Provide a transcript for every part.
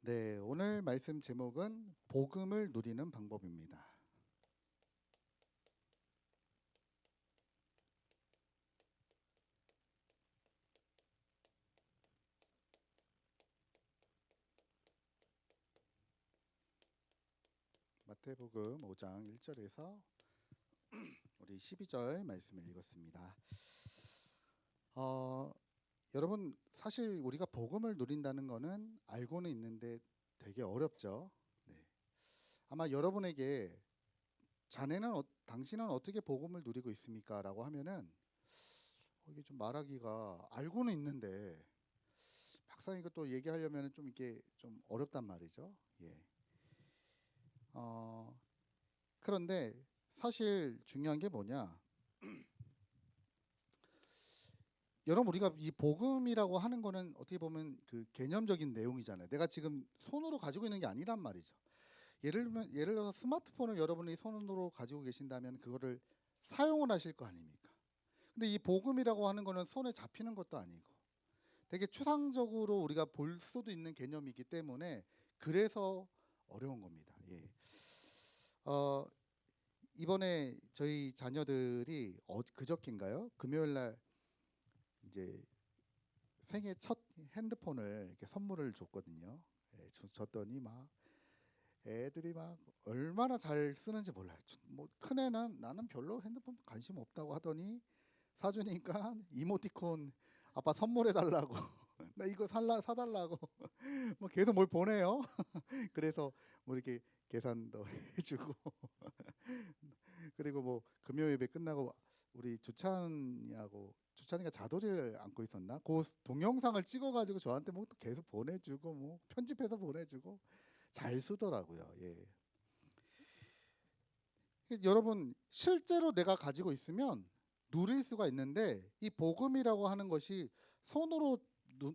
네, 오늘 말씀 제목은 복음을 누리는 방법입니다. 마태복음 5장 1절에서 우리 12절 말씀을 읽었습니다. 여러분 사실 우리가 복음을 누린다는 것은 알고는 있는데 되게 어렵죠. 네. 아마 여러분에게 당신은 어떻게 복음을 누리고 있습니까? 라고 하면은 이게 좀 말하기가 알고는 있는데 막상 이거 또 얘기하려면 좀 이게 좀 어렵단 말이죠. 예. 어, 그런데 사실 중요한 게 뭐냐? 여러분 우리가 이 복음이라고 하는 거는 어떻게 보면 그 개념적인 내용이잖아요. 내가 지금 손으로 가지고 있는 게 아니란 말이죠. 예를 들어서 스마트폰을 여러분이 손으로 가지고 계신다면 그거를 사용을 하실 거 아닙니까? 근데 이 복음이라고 하는 거는 손에 잡히는 것도 아니고 되게 추상적으로 우리가 볼 수도 있는 개념이기 때문에 그래서 어려운 겁니다. 예. 어, 이번에 저희 자녀들이 그저께인가요? 금요일 날 이제 생애 첫 핸드폰을 이렇게 선물을 줬거든요. 예, 줬더니 막 애들이 막 얼마나 잘 쓰는지 몰라요. 뭐 큰 애는 나는 별로 핸드폰 관심 없다고 하더니 사주니까 이모티콘 아빠 선물해 달라고 나 이거 사달라고 뭐 계속 뭘 보내요. 그래서 뭐 이렇게 계산도 해주고 그리고 뭐 금요 예배 끝나고 우리 주찬이가 자도를 안고 있었나? 그 동영상을 찍어가지고 저한테 뭐 또 계속 보내주고 뭐 편집해서 보내주고 잘 쓰더라고요. 예. 여러분 실제로 내가 가지고 있으면 누릴 수가 있는데 이 복음이라고 하는 것이 손으로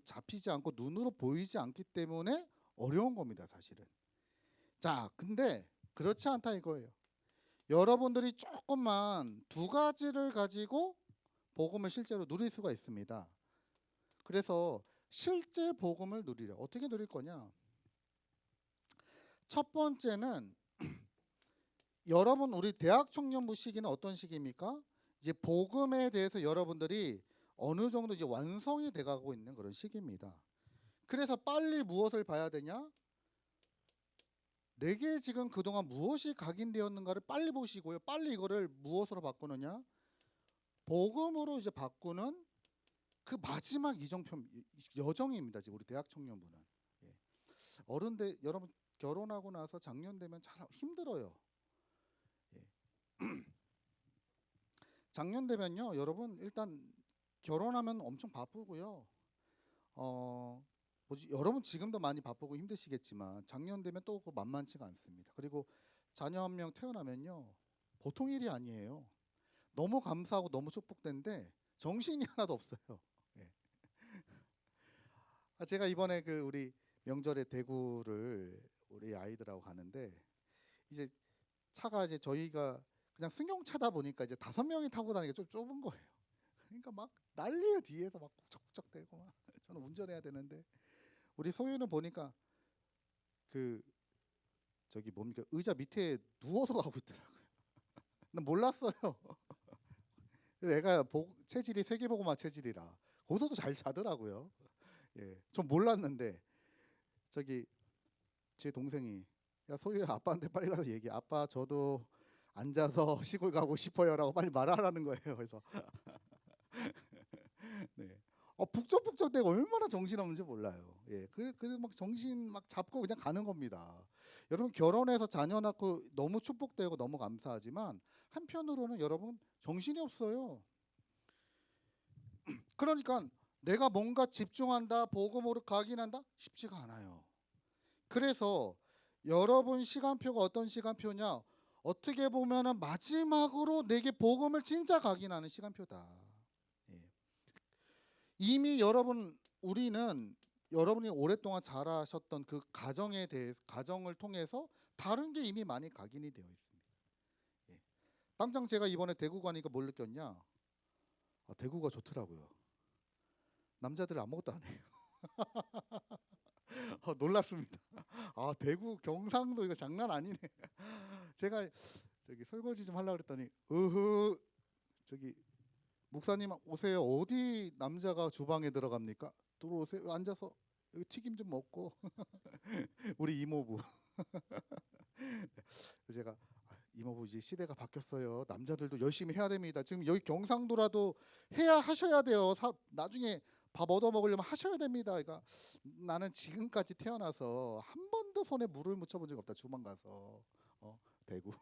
잡히지 않고 눈으로 보이지 않기 때문에 어려운 겁니다, 사실은. 자, 근데 그렇지 않다 이거예요. 여러분들이 조금만 두 가지를 가지고 복음을 실제로 누릴 수가 있습니다. 그래서 실제 복음을 누리려 어떻게 누릴 거냐? 첫 번째는 여러분 우리 대학 청년부 시기는 어떤 시기입니까? 이제 복음에 대해서 여러분들이 어느 정도 이제 완성이 돼가고 있는 그런 시기입니다. 그래서 빨리 무엇을 봐야 되냐? 내게 지금 그동안 무엇이 각인되었는가를 빨리 보시고요. 빨리 이거를 무엇으로 바꾸느냐? 복음으로 이제 바꾸는 그 마지막 여정입니다. 지금 우리 대학 청년부는. 예. 어른들 여러분 결혼하고 나서 작년 되면 참 힘들어요. 예. 작년 되면요, 여러분 일단 결혼하면 엄청 바쁘고요. 여러분 지금도 많이 바쁘고 힘드시겠지만 작년 되면 또 만만치가 않습니다. 그리고 자녀 한 명 태어나면요, 보통 일이 아니에요. 너무 감사하고 너무 축복된데 정신이 하나도 없어요. 예. 제가 이번에 그 우리 명절에 대구를 우리 아이들하고 가는데 이제 차가 이제 저희가 그냥 승용차다 보니까 이제 5명이 타고 다니기가 좀 좁은 거예요. 그러니까 막 난리예요. 뒤에서 막 쿡적쿡적 대고 막 저는 운전해야 되는데 우리 소유는 보니까 그 저기 뭡니까 의자 밑에 누워서 가고 있더라고요. 난 몰랐어요. 애가 체질이 세계보고마 체질이라 거기서도 잘 자더라고요. 예, 전 몰랐는데 저기 제 동생이 야 소유야 아빠한테 빨리 가서 얘기해. 아빠 저도 앉아서 시골 가고 싶어요라고 빨리 말하라는 거예요. 그래서 네. 북적북적 대고 얼마나 정신없는지 몰라요. 예, 그래서 막 정신 막 잡고 그냥 가는 겁니다. 여러분 결혼해서 자녀 낳고 너무 축복되고 너무 감사하지만 한편으로는 여러분 정신이 없어요. 그러니까 내가 뭔가 집중한다, 복음으로 각인한다 쉽지가 않아요. 그래서 여러분 시간표가 어떤 시간표냐? 어떻게 보면은 마지막으로 내게 복음을 진짜 각인하는 시간표다. 예. 이미 우리는 여러분이 오랫동안 자라셨던 그 가정을 통해서 다른 게 이미 많이 각인이 되어 있습니다. 예. 당장 제가 이번에 대구 가니까 뭘 느꼈냐? 대구가 좋더라고요. 남자들 아무것도 안 해요. 놀랐습니다. 아, 대구 경상도 이거 장난 아니네. 제가 저기 설거지 좀 하려고 그랬더니 저기 목사님 오세요. 어디 남자가 주방에 들어갑니까? 들어오세요. 앉아서 여기 튀김 좀 먹고. 우리 이모부. 제가 이모부 이제 시대가 바뀌었어요. 남자들도 열심히 해야 됩니다. 지금 여기 경상도라도 해야 하셔야 돼요. 나중에 밥 얻어 먹으려면 하셔야 됩니다. 그러니까 나는 지금까지 태어나서 한 번도 손에 물을 묻혀본 적 없다. 주방 가서 대구.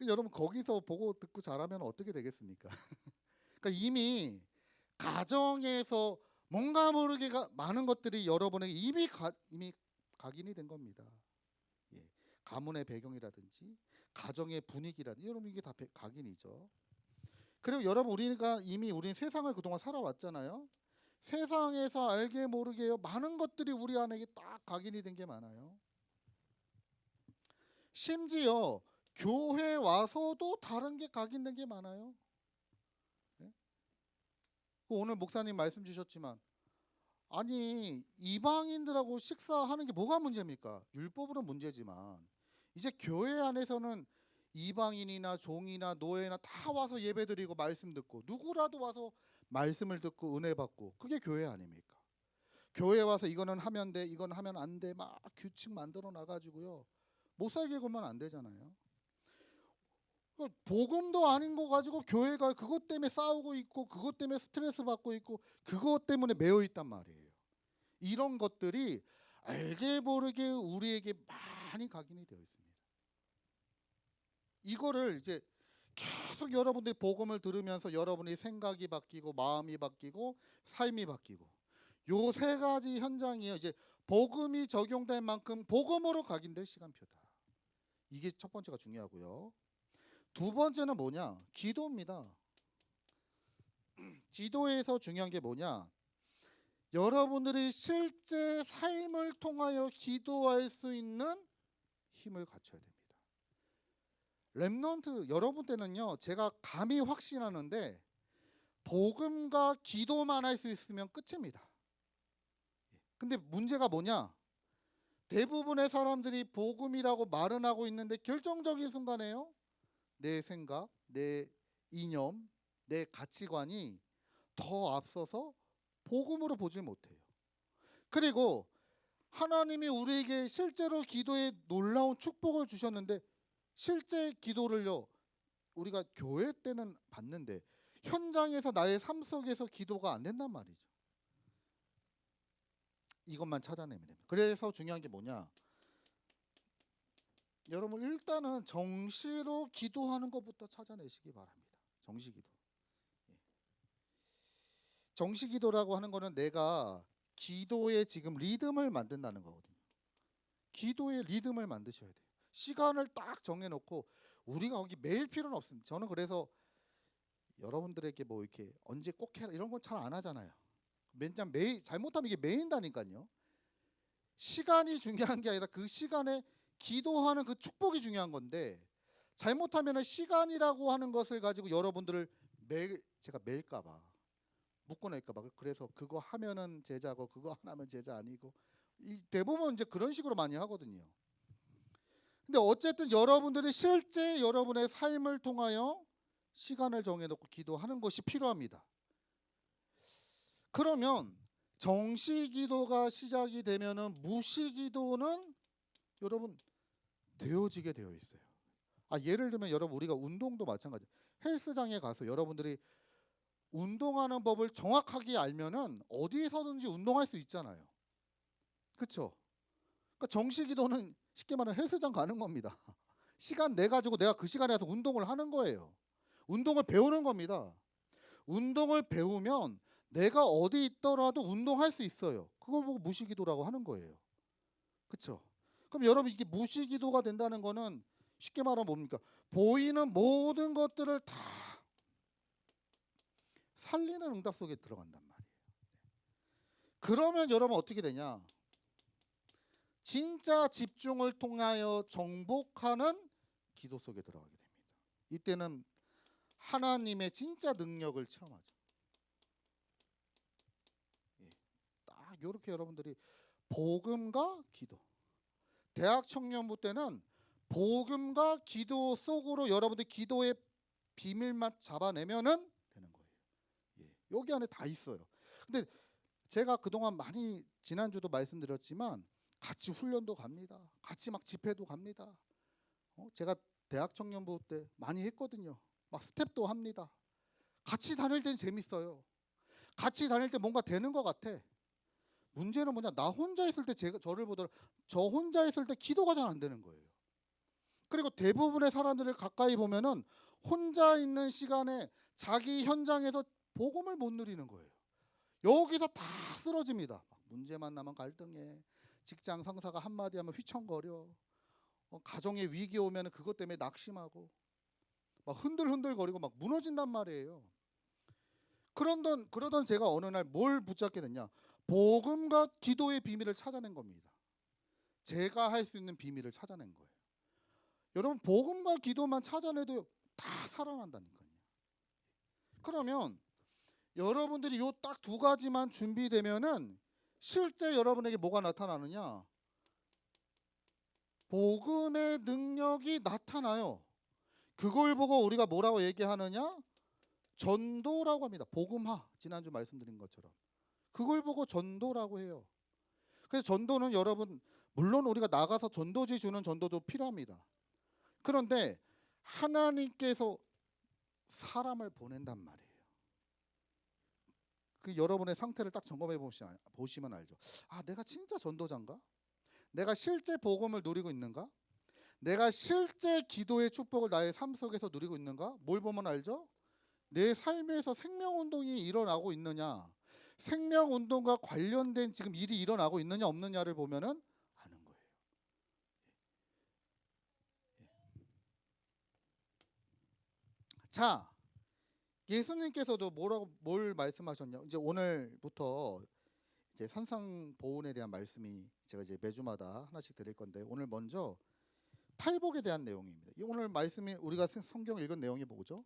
여러분 거기서 보고 듣고 자라면 어떻게 되겠습니까? 그러니까 이미 가정에서 뭔가 모르게 많은 것들이 여러분에게 이미 각인이 된 겁니다. 예. 가문의 배경이라든지 가정의 분위기라든지 여러분 이게 다 각인이죠. 그리고 여러분 우리는 세상을 그동안 살아왔잖아요. 세상에서 알게 모르게 많은 것들이 우리 안에 딱 각인이 된 게 많아요. 심지어 교회 와서도 다른 게 각인된 게 많아요. 네? 오늘 목사님 말씀 주셨지만 아니 이방인들하고 식사하는 게 뭐가 문제입니까? 율법으로는 문제지만 이제 교회 안에서는 이방인이나 종이나 노예나 다 와서 예배드리고 말씀 듣고 누구라도 와서 말씀을 듣고 은혜 받고 그게 교회 아닙니까? 교회 와서 이거는 하면 돼 이건 하면 안 돼 막 규칙 만들어 놔가지고요 못 살게 굴면 안 되잖아요. 복음도 아닌 거 가지고 교회가 그것 때문에 싸우고 있고 그것 때문에 스트레스 받고 있고 그것 때문에 매여 있단 말이에요. 이런 것들이 알게 모르게 우리에게 많이 각인이 되어 있습니다. 이거를 이제 계속 여러분들이 복음을 들으면서 여러분의 생각이 바뀌고 마음이 바뀌고 삶이 바뀌고 요 세 가지 현장이에요. 이제 복음이 적용된 만큼 복음으로 각인될 시간표다. 이게 첫 번째가 중요하고요. 두 번째는 뭐냐? 기도입니다. 기도에서 중요한 게 뭐냐? 여러분들이 실제 삶을 통하여 기도할 수 있는 힘을 갖춰야 됩니다. 렘넌트 여러분 때는요 제가 감히 확신하는데 복음과 기도만 할 수 있으면 끝입니다. 근데 문제가 뭐냐? 대부분의 사람들이 복음이라고 말은 하고 있는데 결정적인 순간에요 내 생각, 내 이념, 내 가치관이 더 앞서서 복음으로 보지 못해요. 그리고 하나님이 우리에게 실제로 기도에 놀라운 축복을 주셨는데 실제 기도를요 우리가 교회 때는 받는데 현장에서 나의 삶 속에서 기도가 안 된단 말이죠. 이것만 찾아내면 됩니다. 그래서 중요한 게 뭐냐? 여러분 일단은 정시로 기도하는 것부터 찾아내시기 바랍니다. 정시기도. 정시기도라고 하는 거는 내가 기도의 지금 리듬을 만든다는 거거든요. 기도의 리듬을 만드셔야 돼요. 시간을 딱 정해놓고 우리가 거기 매일 필요는 없습니다. 저는 그래서 여러분들에게 뭐 이렇게 언제 꼭 해라 이런 건 잘 안 하잖아요. 맨날 매일 잘못하면 이게 매인다니까요. 시간이 중요한 게 아니라 그 시간에 기도하는 그 축복이 중요한 건데 잘못하면 시간이라고 하는 것을 가지고 여러분들을 제가 매일까봐 묶어낼까봐 그래서 그거 하면은 제자고 그거 안 하면 제자 아니고 대부분 이제 그런 식으로 많이 하거든요. 근데 어쨌든 여러분들이 실제 여러분의 삶을 통하여 시간을 정해놓고 기도하는 것이 필요합니다. 그러면 정시기도가 시작이 되면은 무시기도는 여러분 되어지게 되어 있어요. 예를 들면 여러분 우리가 운동도 마찬가지. 헬스장에 가서 여러분들이 운동하는 법을 정확하게 알면은 어디서든지 운동할 수 있잖아요. 그렇죠? 그러니까 정시기도는 쉽게 말하면 헬스장 가는 겁니다. 시간 내 가지고 내가 그 시간에 가서 운동을 하는 거예요. 운동을 배우는 겁니다. 운동을 배우면 내가 어디 있더라도 운동할 수 있어요. 그걸 보고 무시기도라고 하는 거예요. 그렇죠? 그럼 여러분 이게 무시기도가 된다는 거는 쉽게 말하면 뭡니까? 보이는 모든 것들을 다 살리는 응답 속에 들어간단 말이에요. 그러면 여러분 어떻게 되냐? 진짜 집중을 통하여 정복하는 기도 속에 들어가게 됩니다. 이때는 하나님의 진짜 능력을 체험하죠. 딱 이렇게 여러분들이 복음과 기도. 대학 청년부 때는 복음과 기도 속으로 여러분들 기도의 비밀만 잡아내면은 되는 거예요. 예, 여기 안에 다 있어요. 근데 제가 그동안 많이 지난주도 말씀드렸지만 같이 훈련도 갑니다. 같이 막 집회도 갑니다. 제가 대학 청년부 때 많이 했거든요. 막 스텝도 합니다. 같이 다닐 땐 재밌어요. 같이 다닐 때 뭔가 되는 것 같아. 문제는 뭐냐? 나 혼자 있을 때 저를 보더라. 저 혼자 있을 때 기도가 잘 안 되는 거예요. 그리고 대부분의 사람들을 가까이 보면은 혼자 있는 시간에 자기 현장에서 복음을 못 누리는 거예요. 여기서 다 쓰러집니다. 문제 만나면 갈등해. 직장 상사가 한마디 하면 휘청거려. 가정에 위기 오면 그것 때문에 낙심하고 막 흔들흔들거리고 막 무너진단 말이에요. 그러던 제가 어느 날 뭘 붙잡게 됐냐? 복음과 기도의 비밀을 찾아낸 겁니다. 제가 할 수 있는 비밀을 찾아낸 거예요. 여러분 복음과 기도만 찾아내도 다 살아난다니까요. 그러면 여러분들이 요 딱 두 가지만 준비되면은 실제 여러분에게 뭐가 나타나느냐? 복음의 능력이 나타나요. 그걸 보고 우리가 뭐라고 얘기하느냐? 전도라고 합니다. 복음화, 지난주 말씀드린 것처럼. 그걸 보고 전도라고 해요. 그래서 전도는 여러분 물론 우리가 나가서 전도지 주는 전도도 필요합니다. 그런데 하나님께서 사람을 보낸단 말이에요. 그 여러분의 상태를 딱 점검해 보시면 알죠. 아, 내가 진짜 전도자인가? 내가 실제 복음을 누리고 있는가? 내가 실제 기도의 축복을 나의 삶 속에서 누리고 있는가? 뭘 보면 알죠? 내 삶에서 생명운동이 일어나고 있느냐? 생명운동과 관련된 지금 일이 일어나고 있느냐 없느냐를 보면은 아는 거예요. 자, 예수님께서도 뭘 말씀하셨냐? 이제 오늘부터 이제 산상보훈에 대한 말씀이 제가 이제 매주마다 하나씩 드릴 건데 오늘 먼저 팔복에 대한 내용입니다. 오늘 말씀이 우리가 성경 읽은 내용이 뭐죠?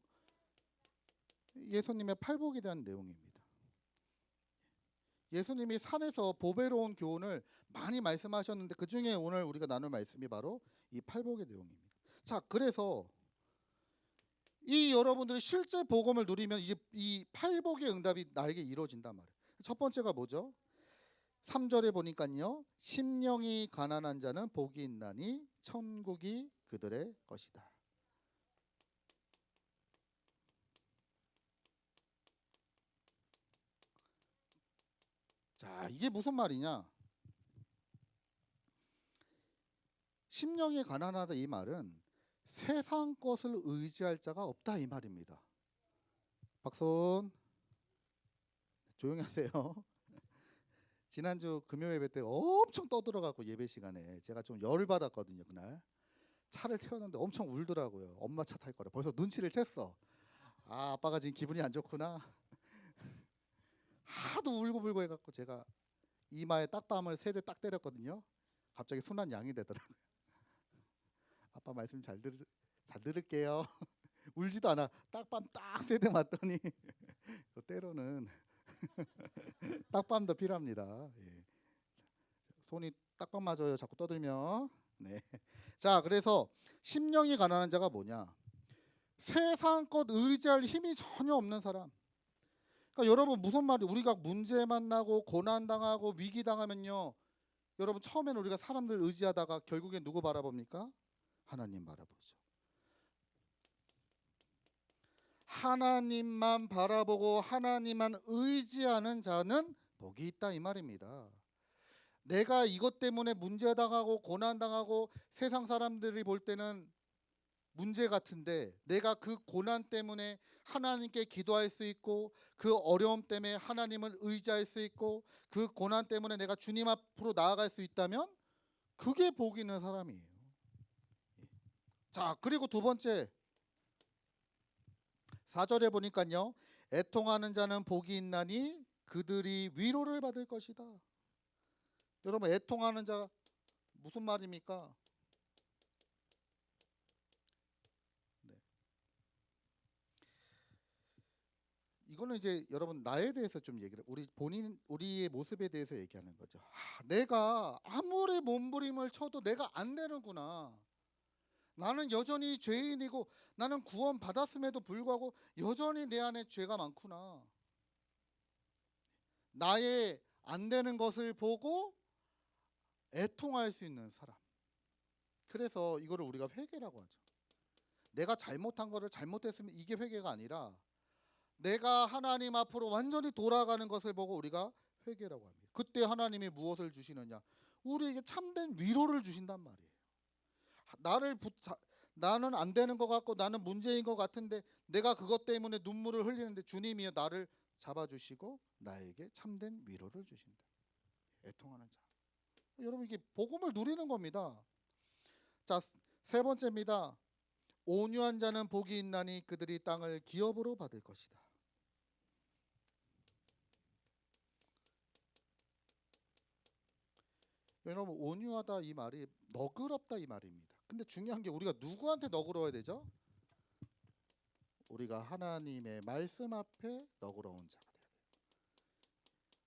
예수님의 팔복에 대한 내용입니다. 예수님이 산에서 보배로운 교훈을 많이 말씀하셨는데 그 중에 오늘 우리가 나눌 말씀이 바로 이 팔복의 내용입니다. 자, 그래서 이 여러분들이 실제 복음을 누리면 이제 이 팔복의 응답이 나에게 이루어진단 말이에요. 첫 번째가 뭐죠? 3절에 보니까요. 심령이 가난한 자는 복이 있나니 천국이 그들의 것이다. 자, 이게 무슨 말이냐? 심령이 가난하다 이 말은 세상 것을 의지할 자가 없다 이 말입니다. 박손 조용히 하세요. 지난주 금요 예배 때 엄청 떠들어갖고 예배 시간에 제가 좀 열을 받았거든요. 그날 차를 태웠는데 엄청 울더라고요. 엄마 차 탈 거라 벌써 눈치를 챘어. 아, 아빠가 지금 기분이 안 좋구나. 하도 울고불고 해갖고 제가 이마에 딱밤을 3대 딱 때렸거든요. 갑자기 순한 양이 되더라고요. 아빠 말씀 잘 들을게요. 울지도 않아. 딱밤 딱 3대 맞더니 때로는 딱밤도 필요합니다. 예. 손이 딱밤 맞아요. 자꾸 떠들면. 네. 자, 그래서 심령이 가난한 자가 뭐냐? 세상 것 의지할 힘이 전혀 없는 사람. 그러니까 여러분 무슨 말이 우리가 문제 만나고 고난 당하고 위기 당하면요. 여러분 처음에는 우리가 사람들 의지하다가 결국엔 누구 바라봅니까? 하나님 바라보죠. 하나님만 바라보고 하나님만 의지하는 자는 복이 있다 이 말입니다. 내가 이것 때문에 문제 당하고 고난 당하고 세상 사람들이 볼 때는 문제 같은데 내가 그 고난 때문에 하나님께 기도할 수 있고 그 어려움 때문에 하나님을 의지할 수 있고 그 고난 때문에 내가 주님 앞으로 나아갈 수 있다면 그게 복 있는 사람이에요. 자, 그리고 두 번째 4절에 보니까요. 애통하는 자는 복이 있나니 그들이 위로를 받을 것이다. 여러분 애통하는 자 무슨 말입니까? 이거는 이제 여러분 나에 대해서 좀 얘기를 우리의 모습에 대해서 얘기하는 거죠. 내가 아무리 몸부림을 쳐도 내가 안 되는구나. 나는 여전히 죄인이고 나는 구원 받았음에도 불구하고 여전히 내 안에 죄가 많구나. 나의 안 되는 것을 보고 애통할 수 있는 사람. 그래서 이거를 우리가 회개라고 하죠. 내가 잘못한 거를 잘못했으면 이게 회개가 아니라 내가 하나님 앞으로 완전히 돌아가는 것을 보고 우리가 회개라고 합니다. 그때 하나님이 무엇을 주시느냐? 우리에게 참된 위로를 주신단 말이에요. 나는 안 되는 것 같고 나는 문제인 것 같은데 내가 그것 때문에 눈물을 흘리는데 주님이 나를 잡아주시고 나에게 참된 위로를 주신다. 애통하는 자. 여러분 이게 복음을 누리는 겁니다. 자, 세 번째입니다. 온유한 자는 복이 있나니 그들이 땅을 기업으로 받을 것이다. 여러분 온유하다 이 말이 너그럽다 이 말입니다. 근데 중요한 게 우리가 누구한테 너그러워야 되죠? 우리가 하나님의 말씀 앞에 너그러운 자가 돼야 돼요.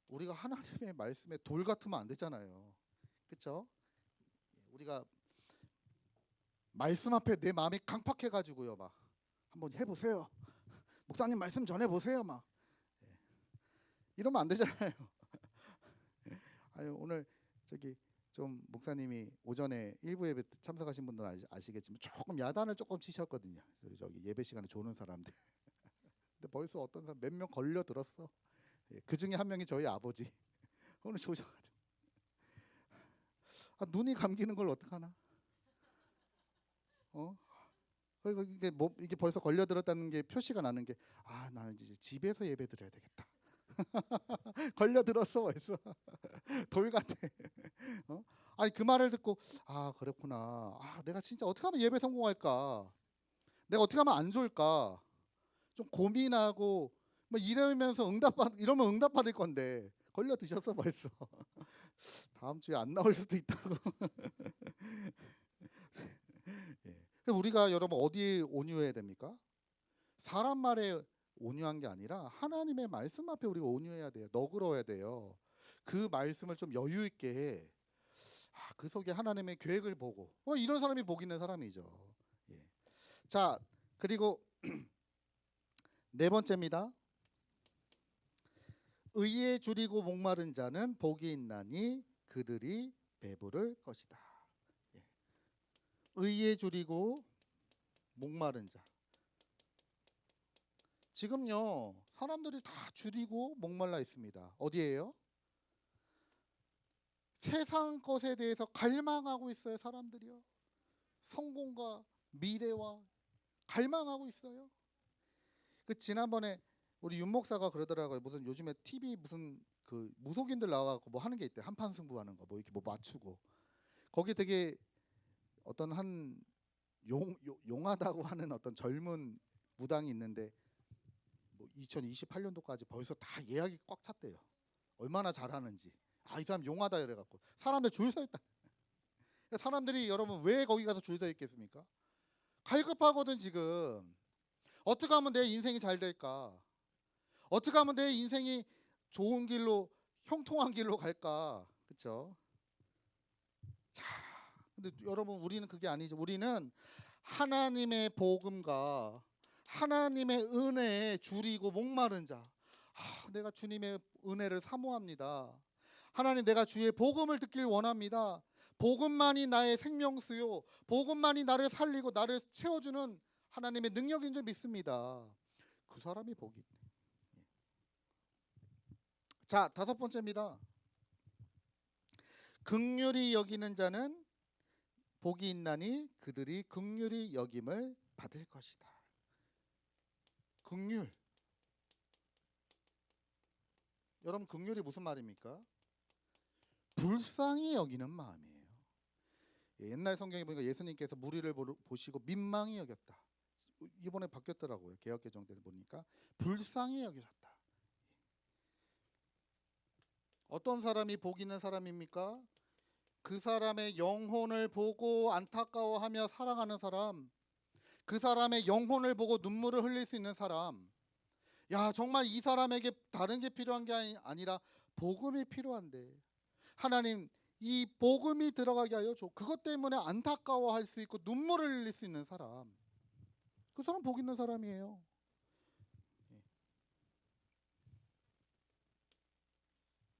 우리가 하나님의 말씀에 돌 같으면 안 되잖아요. 그렇죠? 우리가 말씀 앞에 내 마음이 강팍해가지고요, 막 한번 해보세요. 목사님 말씀 전해보세요, 막 이러면 안 되잖아요. 아유, 오늘 저기 좀 목사님이 오전에 일부 예배 참석하신 분들은 아시겠지만 조금 야단을 조금 치셨거든요. 저기 예배 시간에 조는 사람들. 근데 벌써 어떤 사람 몇 명 걸려 들었어. 그 중에 한 명이 저희 아버지. 오늘 조셔가지고 눈이 감기는 걸 어떡하나? 그리고 이게 벌써 걸려 들었다는 게 표시가 나는 게 나는 이제 집에서 예배 드려야 되겠다. 걸려 들었어 벌써. 돌 같아. 아니 그 말을 듣고 그렇구나. 내가 진짜 어떻게 하면 예배 성공할까? 내가 어떻게 하면 안 좋을까? 좀 고민하고 뭐 이러면서 이러면 응답 받을 건데 걸려 드셨어 벌써. 다음 주에 안 나올 수도 있다고. 예. 우리가 여러분 어디에 온유해야 됩니까? 사람 말에 온유한 게 아니라 하나님의 말씀 앞에 우리가 온유해야 돼요. 너그러워야 돼요. 그 말씀을 좀 여유 있게 그 속에 하나님의 계획을 보고 이런 사람이 복 있는 사람이죠. 예. 자, 그리고 네 번째입니다. 의에 줄이고 목마른 자는 복이 있나니 그들이 배부를 것이다. 예. 의에 줄이고 목마른 자. 지금요 사람들이 다 줄이고 목말라 있습니다. 어디에요? 세상 것에 대해서 갈망하고 있어요. 사람들이요. 성공과 미래와 갈망하고 있어요. 지난번에 우리 윤 목사가 그러더라고요. 무슨 요즘에 TV 무슨 그 무속인들 나와갖고 뭐 하는 게 있대. 한판 승부하는 거, 뭐 이렇게 뭐 맞추고. 거기 되게 어떤 한 용하다고 하는 어떤 젊은 무당이 있는데 뭐 2028년도까지 벌써 다 예약이 꽉 찼대요. 얼마나 잘하는지. 이 사람 용하다 이래갖고 사람들 줄 서 있다. 사람들이 여러분 왜 거기 가서 줄 서 있겠습니까? 갈급하거든 지금. 어떻게 하면 내 인생이 잘 될까? 어떻게 하면 내 인생이 좋은 길로 형통한 길로 갈까? 그렇죠? 자, 근데 여러분 우리는 그게 아니죠. 우리는 하나님의 복음과 하나님의 은혜에 줄이고 목마른 자. 내가 주님의 은혜를 사모합니다. 하나님 내가 주의 복음을 듣길 원합니다. 복음만이 나의 생명수요. 복음만이 나를 살리고 나를 채워주는 하나님의 능력인 줄 믿습니다. 그 사람이 복이 있네. 자, 다섯 번째입니다. 긍휼히 여기는 자는 복이 있나니 그들이 긍휼히 여김을 받을 것이다. 긍휼. 여러분 긍휼이 무슨 말입니까? 불쌍히 여기는 마음이에요. 옛날 성경에 보니까 예수님께서 무리를 보시고 민망히 여겼다. 이번에 바뀌었더라고요. 개역개정대를 보니까 불쌍히 여기셨다. 어떤 사람이 복 있는 사람입니까? 그 사람의 영혼을 보고 안타까워하며 사랑하는 사람, 그 사람의 영혼을 보고 눈물을 흘릴 수 있는 사람, 야, 정말 이 사람에게 다른 게 필요한 게 아니라 복음이 필요한데 하나님 이 복음이 들어가게 하여 줘. 그것 때문에 안타까워할 수 있고 눈물을 흘릴 수 있는 사람, 그 사람 복 있는 사람이에요.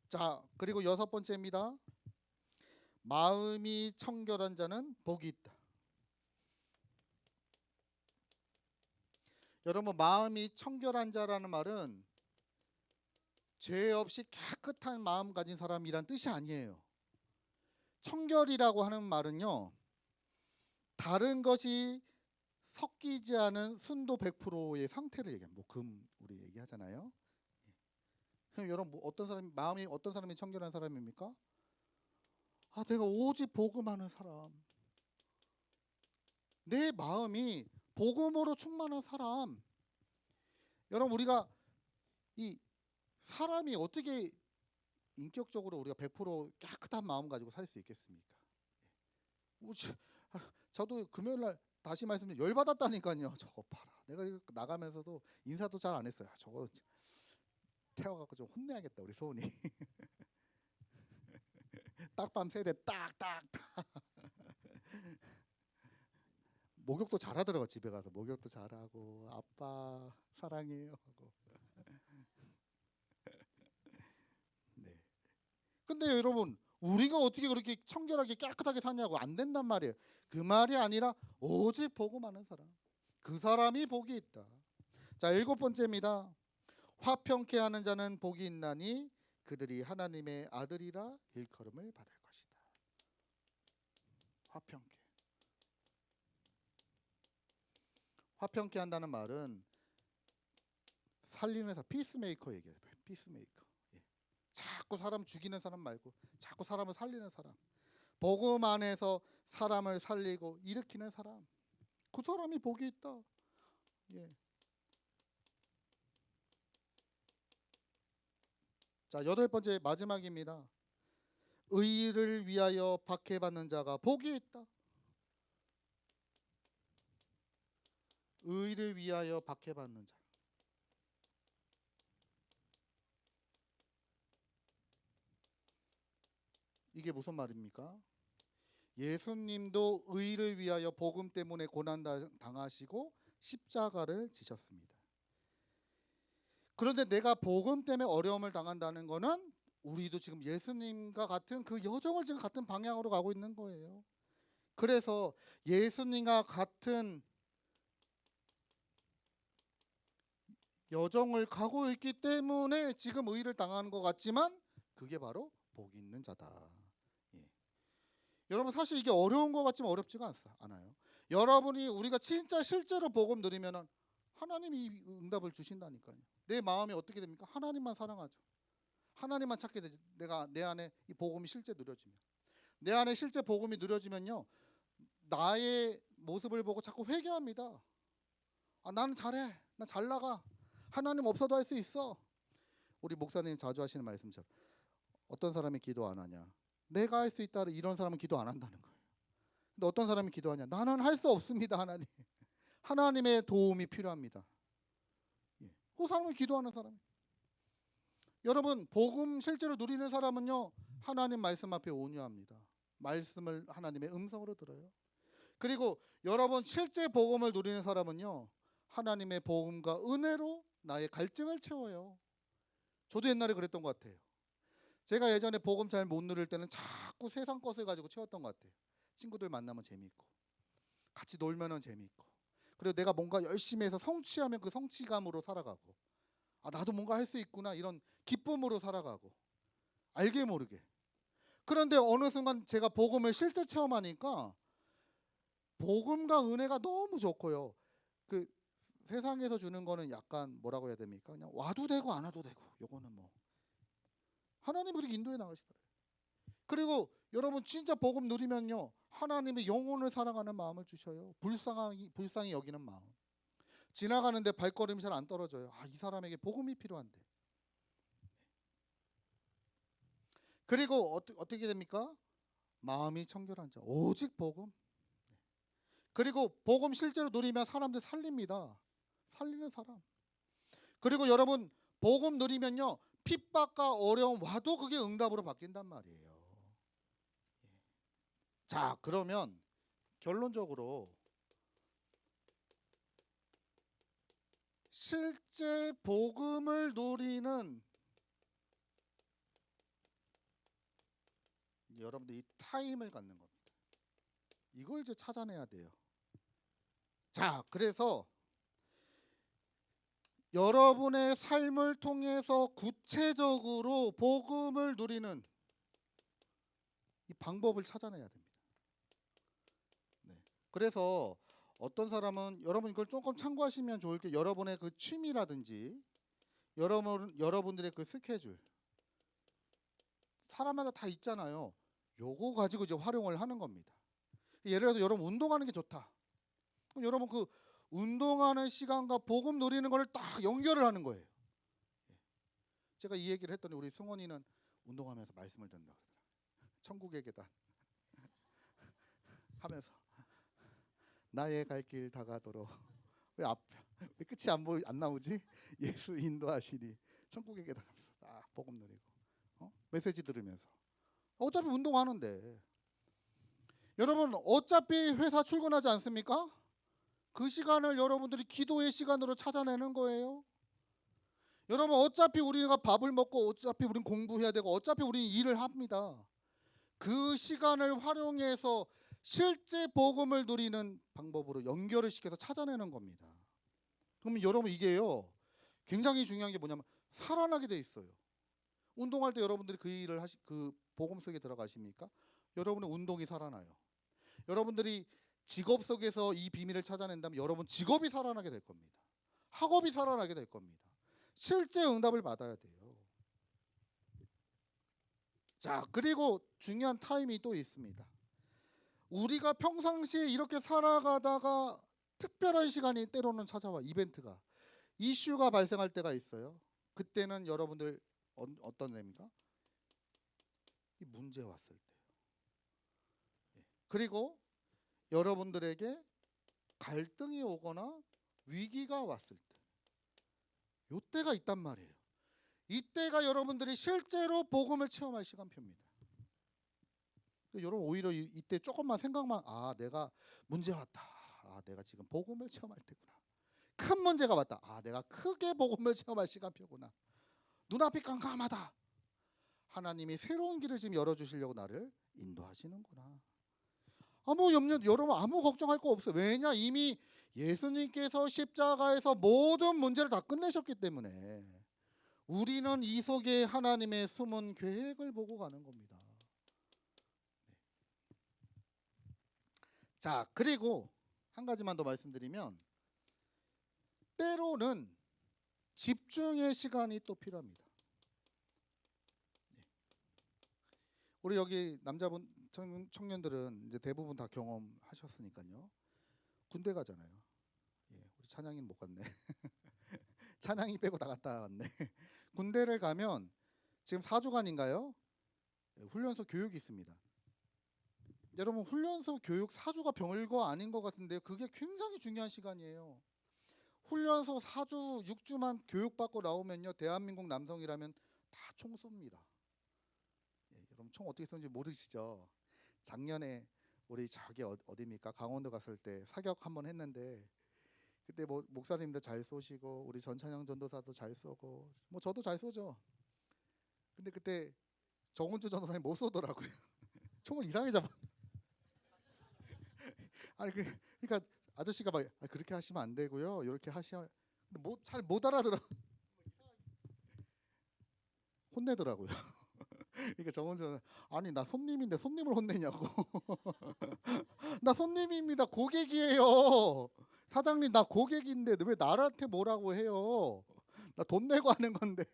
자, 그리고 여섯 번째입니다. 마음이 청결한 자는 복이 있다. 여러분, 마음이 청결한 자라는 말은 죄 없이 깨끗한 마음 가진 사람이란 뜻이 아니에요. 청결이라고 하는 말은요, 다른 것이 섞이지 않은 순도 100%의 상태를 얘기해요. 뭐 금 우리 얘기하잖아요. 그럼 여러분, 뭐 어떤 사람이 마음이 어떤 사람이 청결한 사람입니까? 아, 내가 오직 복음하는 사람, 내 마음이 복음으로 충만한 사람. 여러분, 우리가 이 사람이 어떻게 인격적으로 우리가 100% 깨끗한 마음 가지고 살 수 있겠습니까? 저도 금요일 날 다시 말씀드리면 열받았다니까요. 저거 봐라. 내가 이거 나가면서도 인사도 잘 안 했어요. 저거 태워갖고 좀 혼내야겠다 우리 소은이. 딱밤 세대 딱딱. 목욕도 잘하더라고. 집에 가서 목욕도 잘하고 아빠 사랑해요 하고. 네. 근데 여러분, 우리가 어떻게 그렇게 청결하게 깨끗하게 사냐고. 안 된단 말이에요. 그 말이 아니라 오직 복음하는 사람, 그 사람이 복이 있다. 자, 일곱 번째입니다. 화평케 하는 자는 복이 있나니 그들이 하나님의 아들이라 일컬음을 받을 것이다. 화평케. 화평케 한다는 말은 살리는 사, 피스메이커 얘기해요. 피스메이커. 예. 자꾸 사람 죽이는 사람 말고 자꾸 사람을 살리는 사람. 복음 안에서 사람을 살리고 일으키는 사람. 그 사람이 복이 있다. 예. 자, 여덟 번째 마지막입니다. 의를 위하여 박해받는 자가 복이 있다. 의를 위하여 박해받는 자. 이게 무슨 말입니까? 예수님도 의를 위하여 복음 때문에 고난 당하시고 십자가를 지셨습니다. 그런데 내가 복음 때문에 어려움을 당한다는 것은 우리도 지금 예수님과 같은 그 여정을 지금 같은 방향으로 가고 있는 거예요. 그래서 예수님과 같은 여정을 가고 있기 때문에 지금 의를 당하는 것 같지만 그게 바로 복 있는 자다. 예. 여러분, 사실 이게 어려운 것 같지만 어렵지가 않아요. 여러분이 우리가 진짜 실제로 복음 누리면은 하나님이 응답을 주신다니까요. 내 마음이 어떻게 됩니까? 하나님만 사랑하죠. 하나님만 찾게 되죠. 내가 내 안에 이 복음이 실제 누려지면, 내 안에 실제 복음이 누려지면요, 나의 모습을 보고 자꾸 회개합니다. 아, 나는 잘해, 나 잘 나가, 하나님 없어도 할 수 있어. 우리 목사님 자주 하시는 말씀처럼 어떤 사람이 기도 안 하냐, 내가 할 수 있다, 이런 사람은 기도 안 한다는 거예요. 근데 어떤 사람이 기도하냐, 나는 할 수 없습니다. 하나님의 도움이 필요합니다. 예. 그 사람은 기도하는 사람. 여러분, 복음 실제로 누리는 사람은요, 하나님 말씀 앞에 온유합니다. 말씀을 하나님의 음성으로 들어요. 그리고 여러분, 실제 복음을 누리는 사람은요, 하나님의 복음과 은혜로 나의 갈증을 채워요. 저도 옛날에 그랬던 것 같아요. 제가 예전에 복음 잘 못 누릴 때는 자꾸 세상 것을 가지고 채웠던 것 같아요. 친구들 만나면 재미있고, 같이 놀면은 재미있고, 그리고 내가 뭔가 열심히 해서 성취하면 그 성취감으로 살아가고, 아, 나도 뭔가 할 수 있구나, 이런 기쁨으로 살아가고, 알게 모르게. 그런데 어느 순간 제가 복음을 실제 체험하니까 복음과 은혜가 너무 좋고요. 그 세상에서 주는 거는 약간 뭐라고 해야 됩니까? 그냥 와도 되고 안 와도 되고, 요거는 뭐 하나님 우리 인도에 나가시더라고요. 그리고 여러분, 진짜 복음 누리면요, 하나님의 영혼을 사랑하는 마음을 주셔요. 불쌍히 여기는 마음. 지나가는데 발걸음이 잘 안 떨어져요. 아, 이 사람에게 복음이 필요한데. 그리고 어떻게 됩니까? 마음이 청결한 자, 오직 복음. 그리고 복음 실제로 누리면 사람들 살립니다. 살리는 사람. 그리고 여러분 복음 누리면요 핍박과 어려움 와도 그게 응답으로 바뀐단 말이에요. 자, 그러면 결론적으로 실제 복음을 누리는 여러분들 이 타임을 갖는 겁니다. 이걸 이제 찾아내야 돼요. 자, 그래서 여러분의 삶을 통해서 구체적으로 복음을 누리는 이 방법을 찾아내야 됩니다. 네. 그래서 어떤 사람은 여러분 이걸 조금 참고하시면 좋을 게 여러분의 그 취미라든지 여러분들의 그 스케줄 사람마다 다 있잖아요. 요거 가지고 이제 활용을 하는 겁니다. 예를 들어서 여러분 운동하는 게 좋다. 그럼 여러분 그 운동하는 시간과 복음 누리는 걸 딱 연결을 하는 거예요. 제가 이 얘기를 했더니 우리 승원이는 운동하면서 말씀을 듣는다 그러더라고요. 천국의 계단 하면서 나의 갈 길 다가도록 왜 끝이 안 나오지? 예수 인도하시니 천국의 계단 하면서 딱 복음 누리고 메시지 들으면서 어차피 운동하는데 여러분 어차피 회사 출근하지 않습니까? 그 시간을 여러분들이 기도의 시간으로 찾아내는 거예요. 여러분 어차피 우리가 밥을 먹고 어차피 우린 공부해야 되고 어차피 우린 일을 합니다. 그 시간을 활용해서 실제 복음을 누리는 방법으로 연결을 시켜서 찾아내는 겁니다. 그러면 여러분 이게요 굉장히 중요한 게 뭐냐면 살아나게 돼 있어요. 운동할 때 여러분들이 그 복음 속에 들어가십니까? 여러분의 운동이 살아나요. 여러분들이 직업 속에서 이 비밀을 찾아낸다면 여러분 직업이 살아나게 될 겁니다. 학업이 살아나게 될 겁니다. 실제 응답을 받아야 돼요. 자, 그리고 중요한 타임이 또 있습니다. 우리가 평상시에 이렇게 살아가다가 특별한 시간이 때로는 찾아와. 이벤트가 이슈가 발생할 때가 있어요. 그때는 여러분들 어떤 때입니까? 이 문제 왔을 때. 그리고 여러분들에게 갈등이 오거나 위기가 왔을 때. 요때가 있단 말이에요. 이때가 여러분들이 실제로 복음을 체험할 시간표입니다. 여러분 오히려 이때 조금만 생각만 내가 문제 왔다. 내가 지금 복음을 체험할 때구나. 큰 문제가 왔다. 내가 크게 복음을 체험할 시간표구나. 눈앞이 깜깜하다. 하나님이 새로운 길을 지금 열어주시려고 나를 인도하시는구나. 여러분 아무 걱정할 거 없어요. 왜냐 이미 예수님께서 십자가에서 모든 문제를 다 끝내셨기 때문에 우리는 이 속에 하나님의 숨은 계획을 보고 가는 겁니다. 자, 그리고 한 가지만 더 말씀드리면 때로는 집중의 시간이 또 필요합니다. 우리 여기 남자분 청년들은 이제 대부분 다 경험하셨으니까요. 군대 가잖아요. 우리 찬양이는 못 갔네. 찬양이 빼고 다 갔다 왔네. 군대를 가면 지금 4주간인가요? 훈련소 교육이 있습니다. 여러분 훈련소 교육 4주가 별거 아닌 것 같은데요. 그게 굉장히 중요한 시간이에요. 훈련소 4주, 6주만 교육받고 나오면요. 대한민국 남성이라면 다 총 쏩니다. 여러분 총 어떻게 쏘는지 모르시죠? 작년에 우리 저기 어디입니까? 강원도 갔을 때 사격 한번 했는데 그때 뭐 목사님도 잘 쏘시고 우리 전찬영 전도사도 잘 쏘고 뭐 저도 잘 쏘죠. 근데 그때 정운주 전도사님 못 쏘더라고요. 총을 이상하게 잡아. 아니 그러니까 아저씨가 막 그렇게 하시면 안 되고요. 이렇게 하시면 잘 못 알아들어. 혼내더라고요. 그러니까 정원주는 아니 나 손님인데 손님을 혼내냐고. 나 손님입니다. 고객이에요. 사장님 나 고객인데 왜 나한테 뭐라고 해요? 나 돈 내고 하는 건데.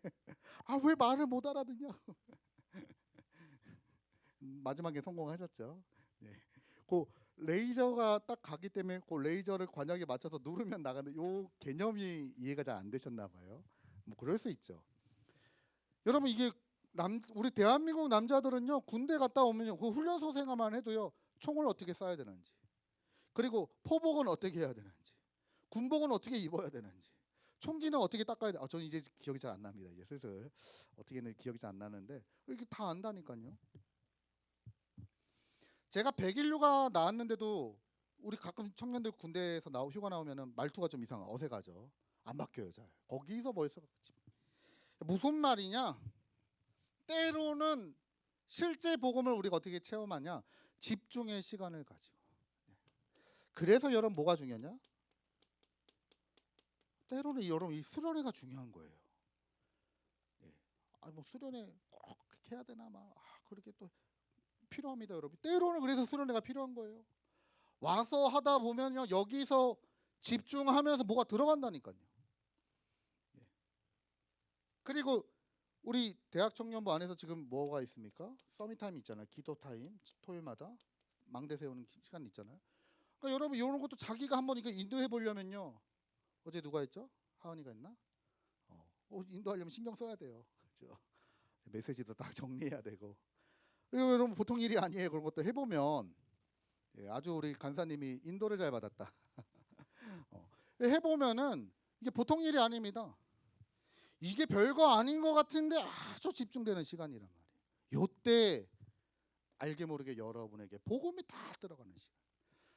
왜 말을 못 알아듣냐. 마지막에 성공하셨죠. 그 레이저가 딱 가기 때문에 그 레이저를 관역에 맞춰서 누르면 나가는 요 개념이 이해가 잘 안 되셨나 봐요. 뭐 그럴 수 있죠. 여러분 이게 우리 대한민국 남자들은요 군대 갔다 오면요 그 훈련소 생활만 해도요 총을 어떻게 쏴야 되는지 그리고 포복은 어떻게 해야 되는지 군복은 어떻게 입어야 되는지 총기는 어떻게 닦아야 돼? 저는 이제 기억이 잘 안 납니다. 이제 슬슬 어떻게는 기억이 잘 안 나는데 이게 다 안다니까요. 제가 100일 휴가 나왔는데도 우리 가끔 청년들 군대에서 휴가 나오면은 말투가 좀 어색하죠. 안 바뀌어요 잘. 거기서 벌써 무슨 말이냐? 때로는 실제 복음을 우리가 어떻게 체험하냐? 집중의 시간을 가지고. 그래서 여러분 뭐가 중요하냐? 때로는 여러분 이 수련회가 중요한 거예요. 예. 뭐 수련회 꼭 해야 되나 막 그렇게 또 필요합니다, 여러분. 때로는 그래서 수련회가 필요한 거예요. 와서 하다 보면요 여기서 집중하면서 뭐가 들어간다니까요. 예. 그리고 우리 대학 청년부 안에서 지금 뭐가 있습니까? 서밋 타임 있잖아요. 기도 타임 토요일마다 망대 세우는 시간 있잖아요. 그러니까 여러분 이런 것도 자기가 한번 이거 인도해 보려면요. 어제 누가 했죠? 하은이가 했나? 인도하려면 신경 써야 돼요. 그렇죠? 메시지도 딱 정리해야 되고. 이거 여러분 보통 일이 아니에요. 그런 것도 해보면 아주 우리 간사님이 인도를 잘 받았다. 해보면은 이게 보통 일이 아닙니다. 이게 별거 아닌 것 같은데 아주 집중되는 시간이란 말이에요. 요때 알게 모르게 여러분에게 복음이 다 들어가는 시간.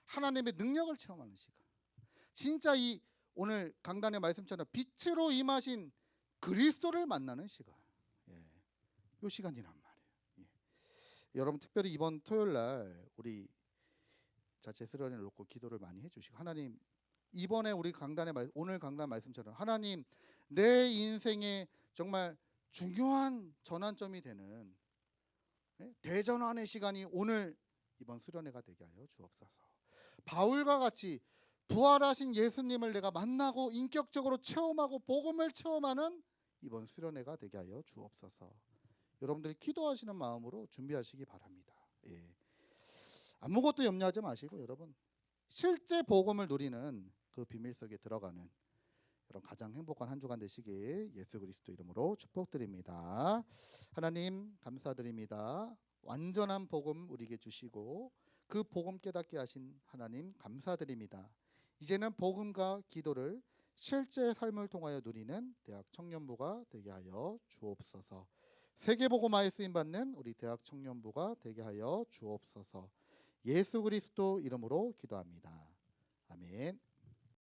하나님의 능력을 체험하는 시간. 진짜 이 오늘 강단의 말씀처럼 빛으로 임하신 그리스도를 만나는 시간. 요 시간이란 말이에요. 여러분 특별히 이번 토요일 날 우리 자체 수련을 놓고 기도를 많이 해주시고 하나님 이번에 우리 오늘 강단 말씀처럼 하나님 내 인생에 정말 중요한 전환점이 되는 대전환의 시간이 오늘 이번 수련회가 되게 하여 주옵소서. 바울과 같이 부활하신 예수님을 내가 만나고 인격적으로 체험하고 복음을 체험하는 이번 수련회가 되게 하여 주옵소서. 여러분들이 기도하시는 마음으로 준비하시기 바랍니다. 아무것도 염려하지 마시고 여러분 실제 복음을 누리는 그 비밀 속에 들어가는 여러분 가장 행복한 한 주간 되시길 예수 그리스도 이름으로 축복드립니다. 하나님 감사드립니다. 완전한 복음 우리에게 주시고 그 복음 깨닫게 하신 하나님 감사드립니다. 이제는 복음과 기도를 실제 삶을 통하여 누리는 대학 청년부가 되게 하여 주옵소서. 세계복음화에 쓰임받는 우리 대학 청년부가 되게 하여 주옵소서. 예수 그리스도 이름으로 기도합니다. 아멘.